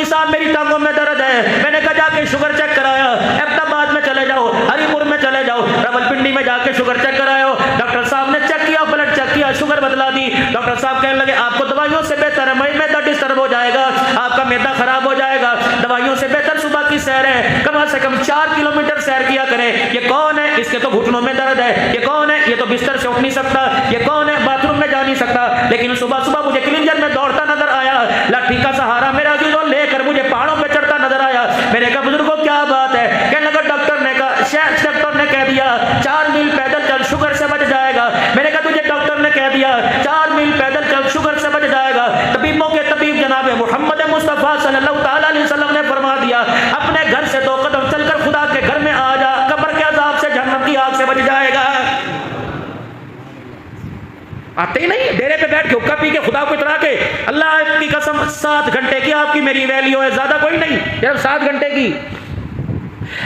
صاحب میری ٹانگوں میں درد ہے. میں نے کہا جا کے شوگر چیک کرایا. احمدآباد میں چلے جاؤ, ہری پور میں چلے جاؤ, راولپنڈی میں جا کے شوگر چیک کرایا. ڈاکٹر صاحب نے چیک کیا, بلڈ چیک کیا, شوگر بدلا دی. ڈاکٹر صاحب کہنے لگے آپ کو دوائیوں سے بہتر ہے, معدہ ڈسٹرب ہو جائے گا, آپ کا معدہ خراب ہو جائے گا, دوائیوں سے بہتر صبح کی سیر ہے, کم سے کم 4 کلومیٹر سیر کیا کریں. یہ کون ہے؟ اس کے تو گھٹنوں میں درد ہے. یہ کون ہے؟ یہ تو بستر سے اٹھ نہیں سکتا. یہ کون ہے؟ باتھ روم میں جا نہیں سکتا. لیکن صبح صبح مجھے کلنجر میں دوڑتا نظر آیا, لاٹھی کا سہارا میرا عزیزوں لے کر مجھے پہاڑوں پہ چڑھتا نظر آیا. میں نے کہا بزرگوں کیا بات ہے؟ کہنے لگا ڈاکٹر نے کہا, شیخ ڈاکٹر نے کہہ دیا 4 میل پیدل چل شوگر سے بچ جائے گا. میں نے کہا تجھے ڈاکٹر نے کہہ دیا 4 میل پیدل چل شوگر سے بچ جائے گا؟ طبیبوں کے طبیب جناب محمد مصطفیٰ صلی اللہ تعالی علیہ وسلم نے فرما دیا اپنے گھر سے 2 قدم چل کر خدا کے گھر میں آ جا, قبر کے عذاب سے, جہنم کی آگ سے بچ جائے گا. آتے ہی نہیں, ڈیرے پہ بیٹھ کے حکا پی کے خدا کو اترا کے, اللہ کی قسم 7 گھنٹے کی آپ کی میری ویلیو ہے, زیادہ کوئی نہیں, صرف 7 گھنٹے کی.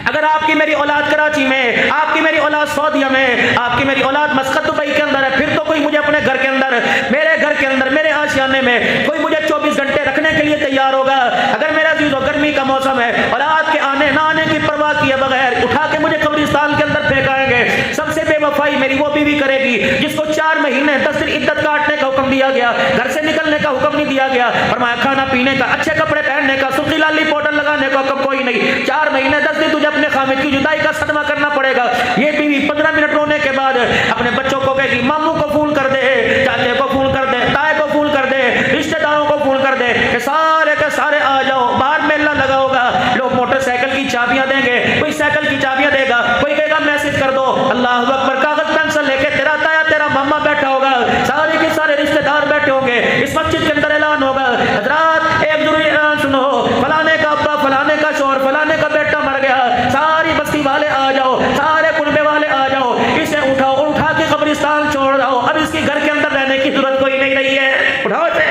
اگر آپ کی میری اولاد کراچی میں, آپ کی میری اولاد سعودیہ میں, آپ کی میری اولاد مسقط دبئی کے اندر ہے, پھر تو کوئی مجھے اپنے گھر کے اندر, میرے گھر کے اندر, میرے آشیانے میں کوئی مجھے 24 گھنٹے رکھنے کے لیے تیار ہوگا. اگر میرا عزیزو گرمی کا موسم ہے, اولاد کے آنے نہ آنے کی پرواہ کیے بغیر اٹھا کے مجھے قبرستان کے اندر پھینکائیں گے. سب سے بے وفائی میری وہ بیوی کرے گی جس کو 4 مہینے 10 دن عدت کاٹنے کا حکم دیا گیا, گھر سے نکلنے کا حکم نہیں دیا گیا, فرمایا کھانا پینے کا, اچھے کپڑے پہننے کا, سرخی لالی پاؤڈر لگانے کا حکم کوئی نہیں. 4 مہینے 10 دن تجھے اپنے خامد کی جدائی کا صدمہ کرنا پڑے گا. یہ بیوی 15 منٹ رونے کے بعد اپنے بچوں کو کہے گی ماموں کو فون کر دے, چاچے کو فون کر دے, تائے کو فون کر دے, رشتہ داروں کو فون کر دے کہ سارے کے سارے آ جاؤ, باہر میلہ لگا ہوگا. لوگ موٹر سائیکل کی چابیاں دیں گے, کوئی سائیکل کی چابیاں دے گا, کوئی کہے گا میسج کر دو, اللہ اکبر, کاغذ پینسل لے کے تیرا تایا تیرا ماما بیٹھا ہوگا, سارے کے سارے رشتہ دار بیٹھے ہوں گے. اس مسجد کے اندر اعلان ہوگا, حضرات ایک ضروری اعلان سنو, فلانے کا ابا, فلانے کا شوہر, فلانے کا بیٹا مر گیا, ساری بستی والے آ جاؤ, سارے کنبے والے آ جاؤ, اسے اٹھاؤ, اٹھا کے قبرستان چھوڑ جاؤ, اب اس کی گھر کے اندر رہنے کی ضرورت کوئی نہیں رہی ہے, اٹھاؤ اسے.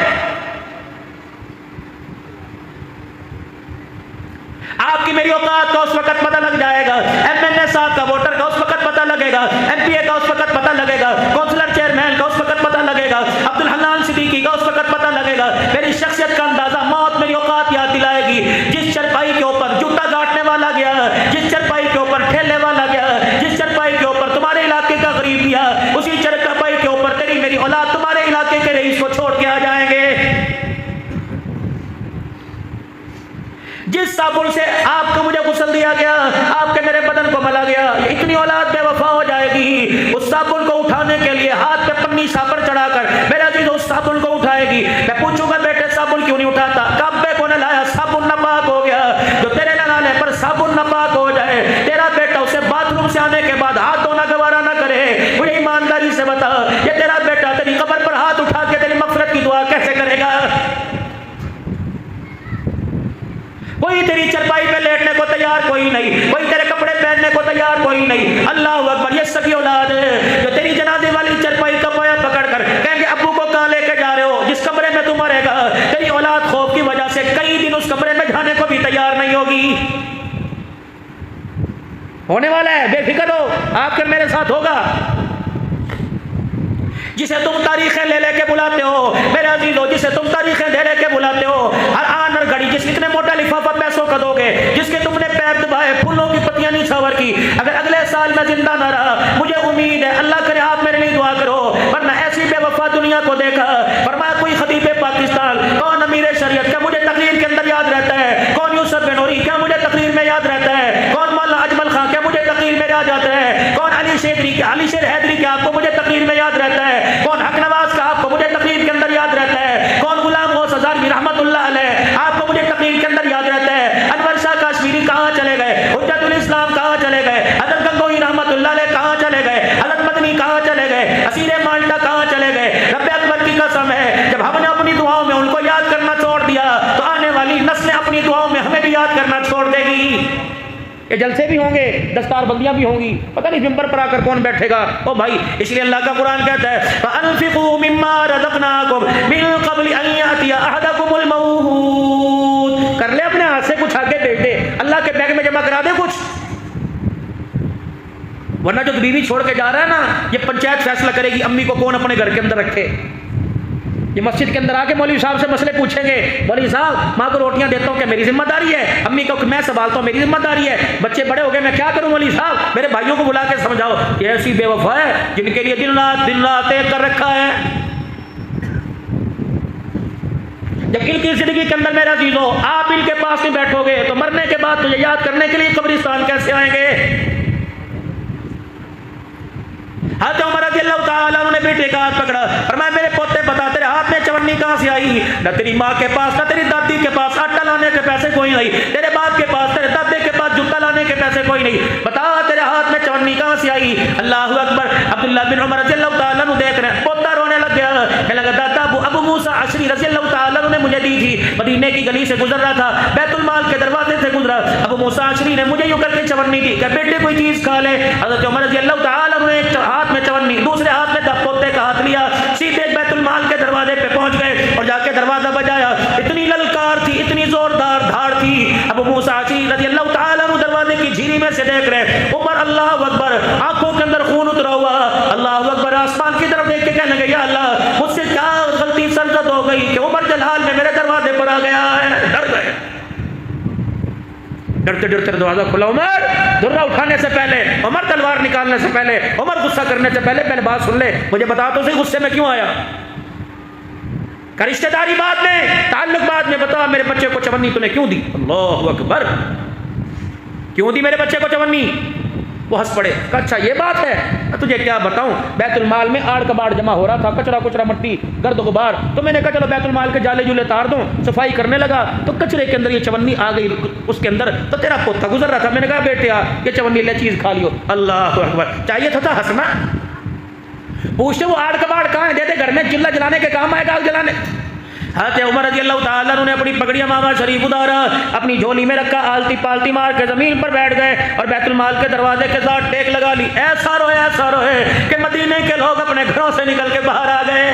آپ کی میری اوقات کا اس وقت پتہ لگ جائے گا, ایم این اے صاحب کا, ووٹر کا اس وقت پتہ لگے گا, ایم پی اے کا اس وقت پتہ لگے گا, کونسلر چیئرمین کا اس وقت پتہ لگے گا, عبدالحنان صدیقی کا اس وقت پتہ لگے گا. میری شخصیت کا اندازہ موت میری اوقات یاد دلائے گی. جس چرپائی کے اوپر جوتا گاٹنے والا گیا, جس چرپائی کے اوپر ٹھیلے والا گیا, جس چرپائی کے اوپر تمہارے علاقے کا غریب گیا, اسی چرپائی کے اوپر تیری میری اولاد تمہارے علاقے کے رئیس کو چھوڑ کے آ جائیں گے. جس صابن سے آپ کو مجھے غسل دیا گیا, آپ کے میرے بدن کو ملا گیا, اتنی اولاد بے وفا ہو جائے گی. اس صابن کو اٹھانے کے لیے ہاتھ پہ پنی صابن چڑھا کر میرا عزیز اس صابن کو اٹھائے گی. میں پوچھوں گا بیٹے صابن کیوں نہیں اٹھاتا؟ کعبے کو نہ لایا, صابن ناپاک ہو گیا. جو تیرے لانے پر صابن ناپاک ہو جائے, تیرا بیٹا اسے باتھ روم سے آنے کے بعد ہاتھ دھونا گوارا نہ کرے, مجھے ایمانداری سے بتا, یہ تیرا بیٹا تیری قبر پر ہاتھ اٹھا کے تیری مغفرت کی دعا کیسے کرے گا؟ کوئی تیری چرپائی پہ لیٹنے کو تیار کوئی نہیں, کوئی تیرے کپڑے پہننے کو تیار کوئی نہیں. اللہ اکبر, یہ سبھی اولاد ہے جو تیری جنازے والی چرپائی کا پایا پکڑ کر کہیں گے ابو کو کہاں لے کے جا رہے ہو, جس کمرے میں تم مرے گا. تیری اولاد خوف کی وجہ سے کئی دن اس کمرے میں جانے کو بھی تیار نہیں ہوگی. ہونے والا ہے, بے فکر ہو, آپ کے میرے ساتھ ہوگا. جسے تم تاریخیں لے لے کے بلاتے ہو میرے عزیزو, جسے تم تاریخیں لے لے کے بلاتے ہو, ہر آن ہر گھڑی جس اتنے موٹا لفافہ پیسوں کا دو گے, جس کے تم نے پیر دبائے, پھولوں کی پتیاں نہیں چھاور کی, اگر اگلے سال میں زندہ نہ رہا, مجھے امید ہے اللہ کرے آپ میرے لیے دعا کرو, ورنہ ایسی بے وفا دنیا کو دیکھا. فرمایا کوئی خطیب پاکستان, کون امیر شریعت, کیا مجھے تقریر کے اندر یاد رہتا ہے, کون یوسف بن نوری, کیا مجھے تقریر میں یاد رہتا ہے, کون مولانا اجمل خان, کیا مجھے تقریر میں یاد جاتا ہے, کون علی شیر حیدری, کیا آپ کو مجھے تقریر میں یاد رہتا ہے, کون حق نواز کا آپ کو مجھے تقریر کے اندر یاد رہتا ہے, کون غلام غوث ہزاروی رحمت اللہ علیہ آپ کو مجھے تقریر کے اندر یاد رہتا ہے, انور شاہ کشمیری کہاں چلے گئے, حجت الاسلام کہاں چلے گئے, حضرت گنگوہی رحمت اللہ علیہ کہاں چلے گئے, حضرت مدنی کہاں چلے گئے, اسیر مالٹا کہاں چلے گئے. رب اکبر کی قسم ہے, جب ہم نے اپنی دعاؤں میں ان کو یاد کرنا چھوڑ دیا تو آنے والی نسلیں اپنی دعاؤں میں ہمیں بھی یاد کرنا چھوڑ دے گی. یہ جلسے بھی ہوں گے, دستار بندیاں بھی ہوں گی, پتہ نہیں ممبر پر آ کر کون بیٹھے گا. او بھائی, اس لیے اللہ کا قرآن کہتا ہے فَأَنفِقُوا مِمَّا رَزَقْنَاكُمْ مِن قَبْلِ أَن يَأْتِيَ أَحَدَكُمُ الْمَوْتُ. کر لے اپنے ہاتھ سے کچھ آگے بھیج دے, اللہ کے بیگ میں جمع کرا دے کچھ, ورنہ جو بیوی چھوڑ کے جا رہا ہے نا, یہ پنچایت فیصلہ کرے گی امی کو کون اپنے گھر کے اندر رکھے. یہ مسجد کے اندر آ کے مولوی صاحب سے مسئلے پوچھیں گے، مولوی صاحب ماں کو روٹیاں دیتا ہوں کہ میری ذمہ داری ہے، امی کو میں سنبھالتا ہوں میری ذمہ داری ہے، بچے بڑے ہو گئے میں کیا کروں مولوی صاحب، میرے بھائیوں کو بلا کے سمجھاؤ۔ یہ ایسی بے وفا ہے جن کے لیے دن رات ایک کر رکھا ہے۔ یقین کی زندگی کے اندر میرا عزیزو آپ ان کے پاس نہیں بیٹھو گے تو مرنے کے بعد تجھے یاد کرنے کے لیے قبرستان کیسے آئیں گے؟ حضرت عمر رضی اللہ تعالیٰ عنہ نے بیٹے کا ہاتھ پکڑا، فرمایا میرے پوتے بتا تیرے ہاتھ میں چونی کہاں سے آئی؟ نہ تیری ماں کے پاس نہ تیری دادی کے پاس آٹا لانے کے پیسے کوئی نہیں، تیرے باپ کے پاس تیرے دادے کے پاس جوتا لانے کے پیسے کوئی نہیں، بتا تیرے ہاتھ میں چونی کہاں سے آئی؟ اللہ اکبر۔ عبداللہ بن عمر رضی اللہ تعالیٰ عنہ دیکھ رہے ہیں، پوتا رونے لگ گیا، کہنے لگا دادا ابو موسیٰ عشری رضی اللہ تعالیٰ عنہ نے مجھے دی تھی، مدینے کی گلی سے گزر رہا تھا، بیت المال کے دروازے سے گزرا، ابو موسیٰ عشری نے مجھے یوں کر کے چونی دی کہ بیٹے کوئی چیز کھا لے۔ حضرت عمر رضی اللہ تعالیٰ عنہ نے ایک ہاتھ میں چونی دوسرے ہاتھ میں پوتے کا ہاتھ لیا، سیدھے بیت المال کے دروازے پہ پہنچ گئے اور جا کے دروازہ بجایا۔ اتنی للکار تھی، اتنی زوردار دھاڑ تھی، ابو موسیٰ عشری رضی اللہ تعالیٰ عنہ دروازے کی جھیری میں سے دیکھ رہے، عمر اللہ اکبر، آنکھوں کے اندر خون اترا ہوا، اللہ اکبر، آسمان کی طرف دیکھ کے کہنے لگے یا اللہ مجھ سے کیا غلطی سرزد ہو گئی کہ عمر جلال میں میرے دروازے پر آ گیا ہے۔ ڈر گئے، ڈرتے ڈرتے دروازہ کھلا، عمر درہ اٹھانے سے پہلے، عمر تلوار نکالنے سے پہلے، عمر غصہ کرنے سے پہلے بات سن لے، مجھے بتا تو صحیح غصے میں کیوں آیا؟ کہ رشتہ داری بعد میں، تعلق بعد میں، بتا میرے بچے کو چونی تو نے کیوں دی؟ اللہ اکبر، کیوں دی میرے بچے کو چونی؟ وہ ہنس پڑے، کہا اچھا یہ بات ہے، تجھے کیا بتاؤں، بیت المال میں آڑ کباڑ جمع ہو رہا تھا، کچرا مٹی گرد غبار، تو میں نے کہا چلو بیت المال کے جالے جولے تار دوں، صفائی کرنے لگا تو کچرے کے اندر یہ چونی آ گئی اس کے اندر، تو تیرا پوتا گزر رہا تھا، میں نے کہا بیٹے یہ چونی لے چیز کھا لیو۔ اللہ اکبر، چاہیے تھا ہنسنا، پوچھتے وہ آڑ کباڑ کہاں ہے، دے دے گھر میں چلہ جلانے کے کام آئے گا، آگ جلانے۔ حضرت عمر رضی اللہ تعالیٰ عنہ نے اپنی پگڑیاں ماما شریف اتارا، اپنی جھولی میں رکھا، آلتی پالتی مار کے زمین پر بیٹھ گئے اور بیت المال کے دروازے کے ساتھ ٹیک لگا لی۔ ایسا روئے کہ مدینے کے لوگ اپنے گھروں سے نکل کے باہر آ گئے۔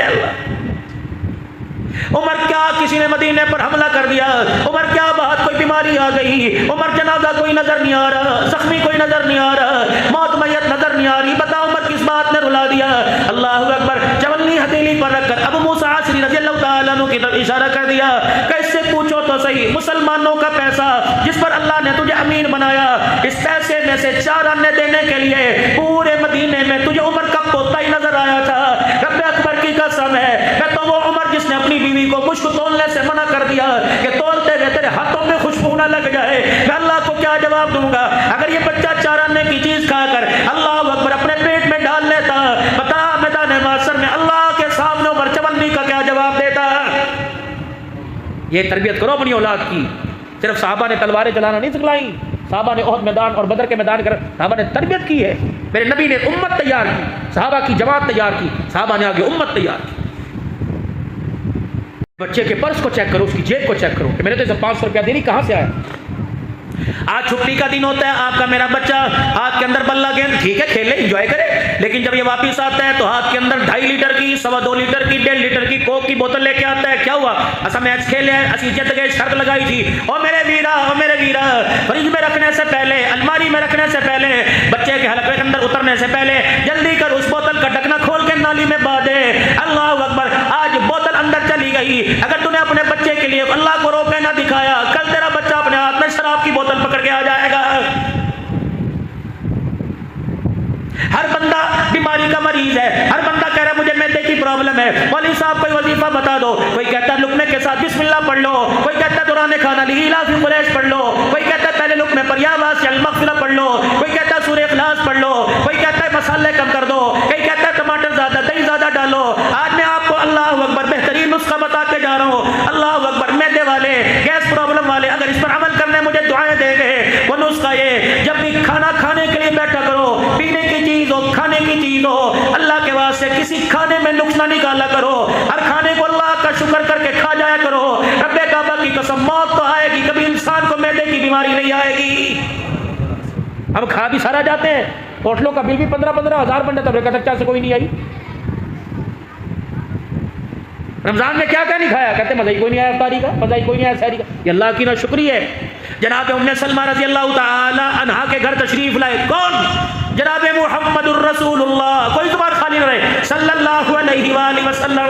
عمر کیا کسی نے مدینے پر حملہ کر دیا؟ عمر کیا بات کوئی بیماری آ گئی؟ عمر جنازہ کوئی نظر نہیں آ رہا، زخمی کوئی نظر نہیں آ رہا، موت میت نظر نہیں آ رہی، بتا عمر کس بات نے رلا دیا؟ اللہ اکبر، چونی ہتھیلی پر رکھ کر ابو موسیٰ عشری رضی اللہ تعالیٰ عنہ کی طرف اشارہ کر دیا کہ اس سے پوچھو تو صحیح، مسلمانوں کا پیسہ جس پر اللہ نے تجھے امین بنایا، اس پیسے میں سے 4 آنے دینے کے لیے پورے مدینے میں تجھے عمر کا پوتا ہی نظر آیا تھا۔ رب اکبر کی قسم ہے، میں تو وہ عمر جس نے اپنی بیوی کو مشک تولنے سے منع کر دیا کہ تولتے ہوئے تیرے ہاتھوں میں خوشبو نہ لگ جائے، میں اللہ کو کیا جواب دوں گا؟ اگر یہ بچہ 4 آنے کی چیز کھا کر اللہ اکبر اپنے پیٹ میں ڈال لیتا، بتا میدان محشر میں اللہ کے سامنے عمر چونی کا کیا جواب دیتا؟ یہ تربیت کرو اپنی اولاد کی۔ صرف صحابہ نے تلواریں چلانا نہیں سکھلائی، صحابہ نے احد میدان اور بدر کے میدان کر صحابہ نے تربیت کی ہے۔ میرے نبی نے امت تیار کی، صحابہ کی جماعت تیار کی، صحابہ نے آگے امت تیار کی۔ بچے کے پرس کو چیک کرو، اس کی جیب کو چیک کرو کہ میرے تو 500 روپیہ دینی کہاں سے آیا۔ آج چھٹی کا دن ہوتا ہے، آپ کا میرا بچہ ہاتھ کے اندر بلہ گیند، ٹھیک ہے کھیلے انجوائے کرے، لیکن جب یہ واپس آتا ہے تو ہاتھ کے اندر 2.5 لیٹر کی، 2.25 لیٹر کی، 1.5 لیٹر کی کوک کی بوتل لے کے آتا ہے۔ کیا ہوا؟ اسا میچ کھیلے ہیں، اسی جت گئے، شرط لگائی تھی، او میرے ویرا فریج میں رکھنے سے پہلے، الماری میں رکھنے سے پہلے، بچے کے حلقے کے اندر اترنے سے پہلے جلدی کر اس بوتل کا ڈھکنا کھول کے نالی میں بہا دے۔ اللہ اکبر، آج بوتل اندر چلی گئی۔ اگر تو نے اپنے بچے کے لیے اللہ کو روکے نہ دکھایا، کل تیرا بچہ اپنے ہاتھ میں شراب کی بوتل پکڑ کے آ جائے گا۔ ہر بندہ بیماری کا مریض ہے، ہر بندہ کہہ رہا ہے مجھے معدے کی پرابلم ہے، مولوی صاحب کوئی وظیفہ بتا دو، کوئی کہتا ہے لقمے کے ساتھ بسم اللہ پڑھ لو، کوئی کہتا ہے دوران کھانا لیلا فی قریش پڑھ لو، کوئی کہتا ہے پہلے لقمے پر یا واس المغفرہ پڑھ لو، کوئی کہتا ہے سورہ اخلاص پڑھ لو، کوئی کہتا ہے مسالے کم کر دو، کوئی کہتا ہے ٹماٹر زیادہ دہی زیادہ ڈالو۔ آج میں آپ کو اللہ اکبر بہترین نسخہ بتا کے جا رہا ہوں۔ اللہ اکبر، معدے والے، گیس پرابلم والے اگر اس پر عمل کرنے مجھے دعائیں دیں گے، وہ نسخہ یہ، جب بھی کھانا کھانے کے لیے بیٹھا کرو، پینے کی چیز ہو، کھانے کی چیز ہو، اللہ کے واسطے کسی کھانے میں نقص نہ نکالا کرو، ہر کھانے کو اللہ کا شکر کر کے کھا جایا کرو۔ رب کعبہ کی قسم، موت تو آئے گی، کبھی انسان کو معدے کی بیماری نہیں آئے گی۔ ہم کھا بھی سارا جاتے ہیں، ہوٹلوں کا بل بھی 15-15 ہزار بن جاتا ہے، کچا سے کوئی نہیں آئی۔ رمضان میں کیا نہیں کھایا، کہتے مزہ ہی کوئی نہیں آیا افطاری کا، مزہ ہی کوئی نہیں آیا سحری کا۔ یہ اللہ کی نا شکری ہے۔ جناب ام سلمہ رضی اللہ تعالی عنہا کے گھر تشریف لائے کون؟ جناب محمد الرسول اللہ، کوئی زبان خالی نہ رہے، صلی اللہ علیہ وآلہ وسلم۔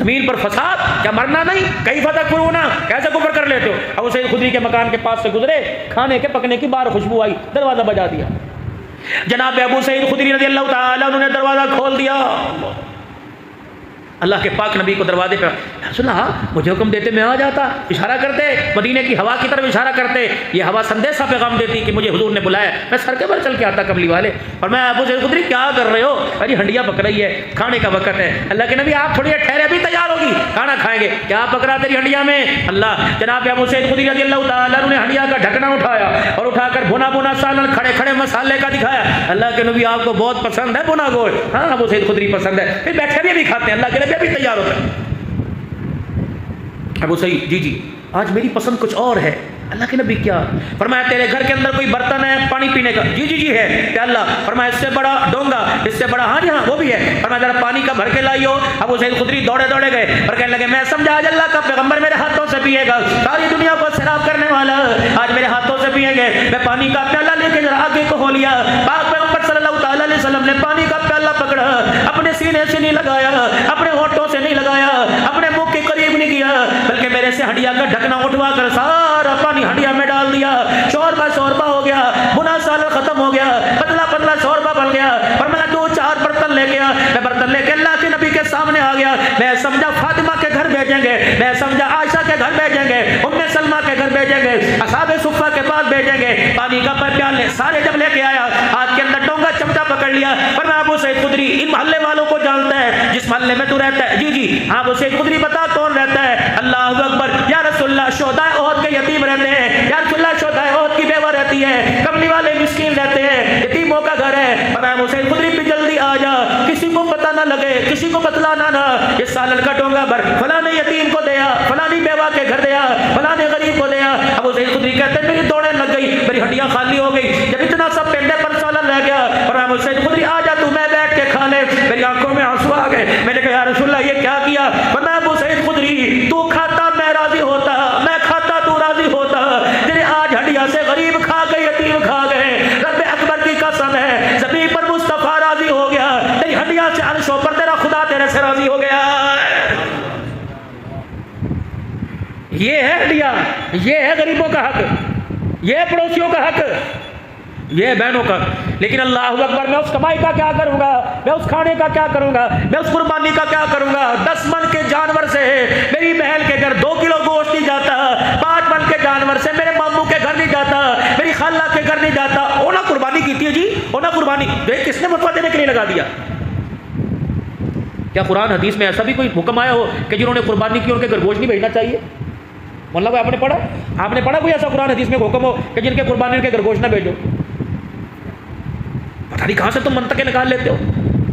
زمین پر فساد، کیا مرنا نہیں؟ کئی فتح کرونا، کیسے کفر کر لیتے ہو؟ ابو سعید خدری کے مکان کے پاس سے گزرے، کھانے کے پکنے کی باہر خوشبو آئی، دروازہ بجا دیا۔ جناب ابو سعید خدری رضی اللہ تعالیٰ عنہ نے دروازہ کھول دیا، اللہ کے پاک نبی کو دروازے پہ سنا، مجھے حکم دیتے میں آ جاتا، اشارہ کرتے مدینے کی ہوا کی طرف اشارہ کرتے، یہ ہوا سندیشہ پیغام دیتی کہ مجھے حضور نے بلایا، میں سر کے بل چل کے آتا کملی والے۔ اور میں ابو سعید خدری کیا کر رہے ہو؟ ارے ہنڈیا پک رہی ہے، کھانے کا وقت ہے۔ اللہ کے نبی آپ تھوڑی دیر ٹھہرے، ابھی تیار ہوگی، کھانا کھائیں گے۔ کیا پک رہا تیری ہنڈیا میں؟ اللہ۔ جناب ابو سعید خدری رضی اللہ تعالیٰ عنہ نے ہنڈیا کا ڈھکنا اٹھایا اور اٹھا کر بھنا بھنا سالن کھڑے کھڑے مسالے کا دکھایا۔ اللہ کے نبی آپ کو بہت پسند ہے بھنا گوشت؟ ہاں ابو سعید خدری پسند ہے، پھر بیٹھے بھی کھاتے ہیں، اللہ کے نبی ابھی تیار ہوتا ہے۔ ابو سعید جی آج میری پسند کچھ اور ہے۔ اللہ کے نبی کیا؟ فرمایا تیرے گھر کے اندر کوئی برتن ہے پانی پینے کا؟ جی ہے۔ کیا اللہ؟ فرمایا اس سے بڑا ڈونگا، اس سے بڑا؟ ہاں جی ہاں وہ بھی ہے۔ فرمایا ذرا پانی کا بھر کے لائیو۔ ابو سعید خدری دوڑے گئے اور کہنے لگے میں سمجھا آج اللہ کا پیغمبر میرے ہاتھوں سے پیے گا، ساری دنیا کو سیراب کرنے والا آج میرے ہاتھوں سے پیے گے۔ میں پانی کا پیالہ لے کے ذرا آگے کو ہو لیا، پاک پیغمبر صلی اللہ تعالیٰ علیہ وسلم نے پانی کا پیالہ پکڑا، اپنے سینے سے نہیں لگایا، اپنے ہونٹوں سے نہیں لگایا، اپنے منہ کے قریب نہیں کیا، بلکہ میرے سے ہنڈیا کا ڈھکنا اٹھوا کر سارا پانی ہنڈیا میں ڈال دیا۔ شوربہ ہو گیا، بنا سالن ختم ہو گیا، پتلا شوربہ بن گیا۔ فرمایا 2-4 برتن لے گیا، میں برتن لے کے اللہ کے نبی کے سامنے آ گیا۔ میں سمجھا فاطمہ کے گھر بھیجیں گے، میں سمجھا عائشہ کے گھر بھیجیں گے، ام سلمہ کے گھر بھیجیں گے، اصحاب صفہ کے پاس بھیجیں گے۔ پانی کا پیالے سارے جب لے کے آیا، ہاتھ کے اندر ڈونگا چمچا پکڑ لیا۔ فرمایا ابو سعید خدری ان محلے والوں کو جانتا ہے جس محلے میں تو رہتا ہے؟ جی ہاں۔ ابو سعید خدری بتا کون رہتا ہے؟ اللہ اکبر، یا رسول اللہ شہداء احد کے یتیم رہتے ہیں، یا رسول اللہ شہداء احد کی بیوہ رہتی ہے، کملی والے مسکین رہتے ہیں، یتیموں کا گھر ہے۔ فرمایا ابو سعید خدری پہ جلدی آ جا، کسی کو پتہ نہ لگے، کسی کو بتلانا نہ، یہ سالن کا ڈونگا بھر فلاں یتیم کو دیا، فلاں بیوہ کے گھر دیا، فلاں غریب کو دیا۔ ابو سعید خدری کہتے ہیں میری دوڑیں لگ گئی، میری ہڈیاں خالی ہو گئی، جب اتنا سب پینڈے پر سالن رہ گیا۔ فرمایا ابو سعید خدری آ جا تو میں بیٹھ کے کھا لے۔ میری آنکھوں میں آنسو آ گئے، میں نے کہا یا رسول اللہ یہ کیا کیا؟ فرمایا ابو سعید خدری تو کھاتا میں راضی ہوتا، میں کھاتا تو راضی ہوتا، تیرے آج ہڈیا سے غریب کھا گئے، یتیم کھا گئے، رب اکبر کی قسم ہے زمین پر مصطفیٰ راضی ہو گیا، تیری ہڈیا سے عرشوں پر تیرا خدا تیرے سے راضی ہو گیا۔ یہ ہے ہڈیا، یہ ہے غریبوں کا حق، یہ ہے پڑوسیوں کا حق، یہ ہے بہنوں کا۔ لیکن اللہ اکبر، میں اس کمائی کا کیا کروں گا، میں اس کھانے کا کیا کروں گا، میں اس قربانی کا کیا کروں گا؟ 10 من کے جانور سے میری بہن کے گھر 2 کلو گوشت نہیں جاتا، 5 من کے جانور سے میرے ماموں کے گھر نہیں جاتا، میری خالہ کے گھر نہیں جاتا۔ اونا قربانی کی تھی جی، اونا قربانی کس نے فتویٰ دینے کے لیے لگا دیا؟ کیا قرآن حدیث میں ایسا بھی کوئی حکم آیا ہو کہ جنہوں نے قربانی کی ان کے گھر گوشت نہیں بھیجنا چاہیے؟ مولانا بھائی آپ نے پڑھا کوئی ایسا قرآن حدیث میں حکم ہو کہ جن کے قربانی ان کے گھر گوشت نہ بھیجو؟ پتہ نہیں کہاں سے تم منطقیں نکال لیتے ہو۔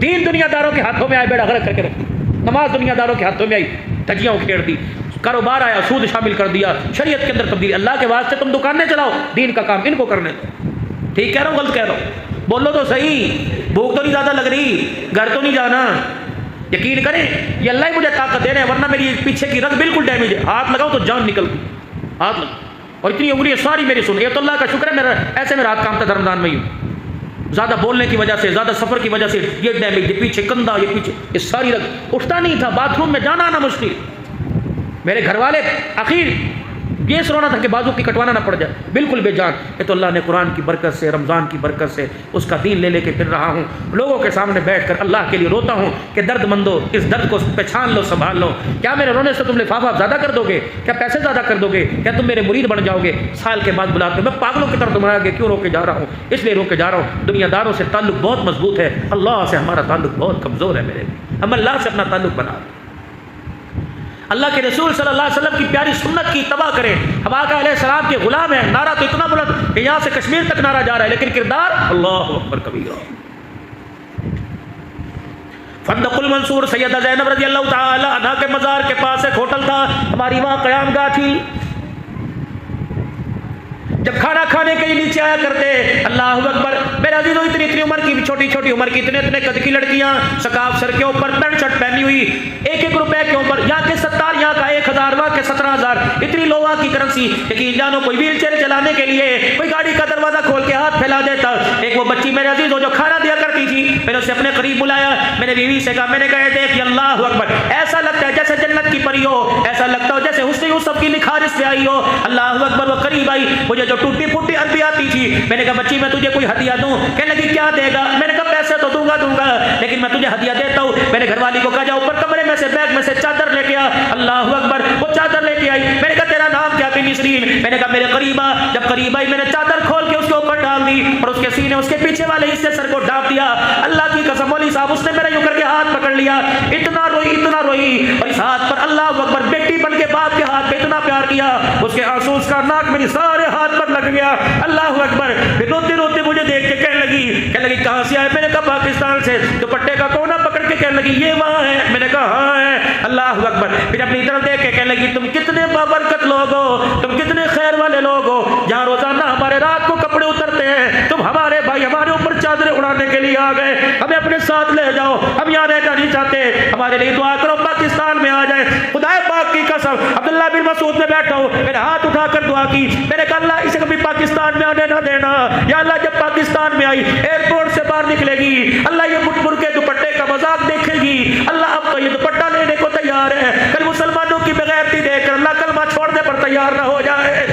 دین دنیا داروں کے ہاتھوں میں آئے، بیڑا غرق کر کے رکھ دی، نماز دنیا داروں کے ہاتھوں میں آئی، تجیاں اکھیڑ دی، کاروبار آیا سود شامل کر دیا، شریعت کے اندر تبدیلی۔ اللہ کے واسطے تم دکانیں چلاؤ، دین کا کام ان کو کرنے دو۔ ٹھیک کہہ رہا ہوں غلط کہہ رہا ہوں؟ بولو تو صحیح، بھوک تو نہیں زیادہ لگ رہی، گھر تو نہیں جانا؟ یقین کریں یہ اللہ ہی مجھے طاقت دے رہے ہیں، ورنہ میری پیچھے کی رگ بالکل ڈیمیج ہے، ہاتھ لگاؤ تو جان نکلتی، ہاتھ لگاؤ، اور اتنی انگلیاں ساری میری سن۔ یہ تو اللہ کا شکر ہے میرا ایسے میں رات کام تھا رمضان میں ہی، زیادہ بولنے کی وجہ سے، زیادہ سفر کی وجہ سے یہ ڈیمیج، یہ پیچھے کندھا، یہ پیچھے یہ ساری رگ، اٹھتا نہیں تھا، باتھ روم میں جانا آنا مشکل۔ میرے گھر والے اخیر یہ سنانا تھا کہ بازو کی کٹوانا نہ پڑ جائے، بالکل بے جان۔ یہ تو اللہ نے قرآن کی برکت سے، رمضان کی برکت سے اس کا دین لے کے پھر رہا ہوں، لوگوں کے سامنے بیٹھ کر اللہ کے لیے روتا ہوں کہ درد مندو اس درد کو پہچان لو، سنبھال لو۔ کیا میرے رونے سے تم لفافہ زیادہ کر دو گے؟ کیا پیسے زیادہ کر دو گے؟ کیا تم میرے مرید بن جاؤ گے؟ سال کے بعد بلاتے ہو، میں پاگلوں کی طرح تمہارے آگے کیوں رو کے جا رہا ہوں؟ اس لیے رو کے جا رہا ہوں دنیا داروں سے تعلق بہت مضبوط ہے، اللہ سے ہمارا تعلق بہت کمزور ہے میرے، ہم اللہ سے اپنا تعلق بنا رہے ہیں، اللہ کے رسول صلی اللہ علیہ وسلم کی پیاری سنت کی اتباع کریں۔ ہم آقا علیہ السلام کے غلام ہیں، نعرہ تو اتنا بلند کہ یہاں سے کشمیر تک نعرہ جا رہا ہے، لیکن کردار اللہ اکبر کبیرہ۔ فندق المنصور سیدہ زینب رضی اللہ تعالی عنہا کے مزار کے پاس ایک ہوٹل تھا، ہماری وہاں قیام گاہ تھی۔ جب کھانا کھانے کے لیے نیچے آیا کرتے، اللہ اکبر، میرے عزیزو اتنی عمر کی، چھوٹی چھوٹی عمر کی، اتنے قد کی لڑکیاں، سکاف سر کے اوپر، پینٹ شرٹ پہنی ہوئی، 1 روپے کے اوپر، یہاں کے 70، یہاں کا 1000، وہاں کے 17000، اتنی لوہا کی کرنسی۔ لیکن جانو کوئی ویل چیئر چلانے کے لیے، کوئی گاڑی گاڑی کا دروازہ کھول کے ہاتھ پھیلا دیتا. ایک وہ بچی میرے عزیز جو کھانا دیا کرتی تھی, میں نے اسے اپنے قریب بلایا, میں نے بیوی سے کہا, میں نے کہا دیکھ اللہ اکبر, ایسا لگتا ہے جیسے جنت کی پری ہو, ایسا لگتا ہو جیسے حسن یوسف کی نکھارس پہ آئی ہو. اللہ اکبر. وہ قریب آئی, مجھے جو ٹوٹی پھوٹی عربی آتی تھی, میں نے کہا بچی میں تجھے کوئی ہدیہ دوں؟ کہنے لگی کیا دے گا؟ میں نے کہا پیسے تو دوں گا لیکن میں تجھے ہدیہ دیتا ہوں. میں نے گھر والی کو کہا جا اوپر کمرے میں سے بیگ میں سے چادر لے کے آ. اللہ اکبر. وہ چادر لے کے آئی. میں نے کہا تیرا نام کیا؟ نسرین. میں نے کہا میرے قریب آ. جب قریب آئی میں نے چادر کھول کے اس کے اوپر ڈال دی اور اس کے سینے اس کے پیچھے والے حصے سر کو ڈھانپ دیا. اللہ کی قسم مولوی صاحب اس نے میرا یوں کر کے ہاتھ پکڑ لیا, اتنا روئی اور اس ہاتھ پر اللہ اکبر بیٹی بن کے باپ کے ہاتھ پہ اتنا پیار کیا, اس کے آنسو اس کا ناک میری سارے ہاتھ پر لگ گیا. اللہ اکبر. پھر روتے روتے مجھے دیکھ کے کہنے لگی کہاں سے آئے؟ میں نے کہا پاکستان سے. دوپٹے کا کونا پکڑ کے کہنے لگی یہ وہاں ہے؟ میں نے کہا ہاں ہے. اللہ اکبر. پھر اپنی طرف دیکھ کے کہنے لگی تم کتنے بابرکت لوگ ہو, تم کتنے خیر والے لوگ ہو, جہاں روزانہ ہمارے رات کو کپڑے اترتے ہیں تم ہمارے بھائی ہمارے اوپر چادریں اڑانے کے لیے آ گئے. ہمیں اپنے ساتھ لے جاؤ, ہم یہاں رہنا نہیں چاہتے, ہمارے لیے دعا کرو پاکستان میں آ جائے. خدا پاک کی قسم عبداللہ بن مسعود میں بیٹھا ہوں, میں نے ہاتھ اٹھا کر دعا کی. میں نے کہا اللہ اسے کبھی پاکستان میں آنے نہ دینا. یا اللہ جب پاکستان میں آئی ایئرپورٹ سے باہر نکلے گی, اللہ یہ مٹ مٹ کے دوپٹے کا مذاق دیکھے گی. اللہ اب تو یہ دوپٹہ لینے کو تیار ہے, کل مسلمانوں کی بغیرتی دیکھ کر اللہ کلمہ چھوڑنے پر تیار نہ ہو جائے.